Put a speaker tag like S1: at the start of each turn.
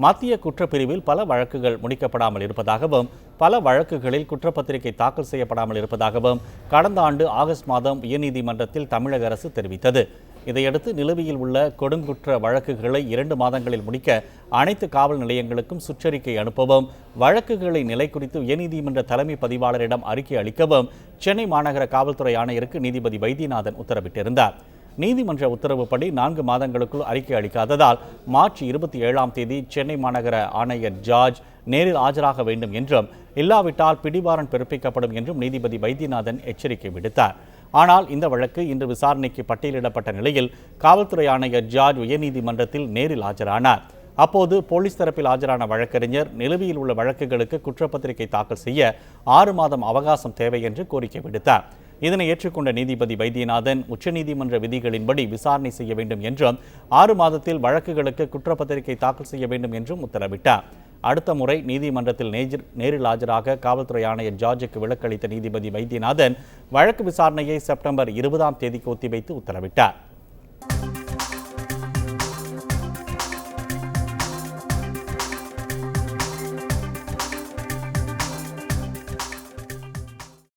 S1: மத்திய குற்றப்பிரிவில் பல வழக்குகள் முடிக்கப்படாமல் இருப்பதாகவும் பல வழக்குகளில் குற்றப்பத்திரிகை தாக்கல் செய்யப்படாமல் இருப்பதாகவும் கடந்த ஆண்டு ஆகஸ்ட் மாதம் உயர்நீதிமன்றத்தில் தமிழக அரசு தெரிவித்தது. இதையடுத்து நிலுவையில் உள்ள கொடுங்குற்ற வழக்குகளை 2 மாதங்களில் முடிக்க அனைத்து காவல் நிலையங்களுக்கும் சுற்றறிக்கை அனுப்பவும், வழக்குகளை நிலை குறித்து உயர்நீதிமன்ற தலைமை பதிவாளரிடம் அறிக்கை அளிக்கவும் சென்னை மாநகர காவல்துறை ஆணையருக்கு நீதிபதி வைத்தியநாதன் உத்தரவிட்டிருந்தார். நீதிமன்ற உத்தரவுப்படி 4 மாதங்களுக்குள் அறிக்கை அளிக்காததால் மார்ச் 27ஆம் தேதி சென்னை மாநகர ஆணையர் ஜார்ஜ் நேரில் ஆஜராக வேண்டும் என்றும், இல்லாவிட்டால் பிடிவாரண்ட் பிறப்பிக்கப்படும் என்றும் நீதிபதி வைத்தியநாதன் எச்சரிக்கை விடுத்தார். ஆனால் இந்த வழக்கு இன்று விசாரணைக்கு பட்டியலிடப்பட்ட நிலையில் காவல்துறை ஆணையர் ஜார்ஜ் உயர்நீதிமன்றத்தில் நேரில் ஆஜரானார். அப்போது போலீஸ் தரப்பில் ஆஜரான வழக்கறிஞர் நிலுவையில் உள்ள வழக்குகளுக்கு குற்றப்பத்திரிகை தாக்கல் செய்ய 6 மாதம் அவகாசம் தேவை என்று கோரிக்கை விடுத்தார். இதனை ஏற்றுக்கொண்ட நீதிபதி வைத்தியநாதன் உச்சநீதிமன்ற விதிகளின்படி விசாரணை செய்ய வேண்டும் என்றும், 6 மாதத்தில் வழக்குகளுக்கு குற்றப்பத்திரிகை தாக்கல் செய்ய வேண்டும் என்றும் உத்தரவிட்டார். அடுத்த முறை நீதிமன்றத்தில் நேரில் ஆஜராக காவல்துறை ஆணையர் ஜார்ஜுக்கு விலக்களித்த நீதிபதி வைத்தியநாதன் வழக்கு விசாரணையை செப்டம்பர் 20ஆம் தேதிக்கு ஒத்திவைத்து உத்தரவிட்டார்.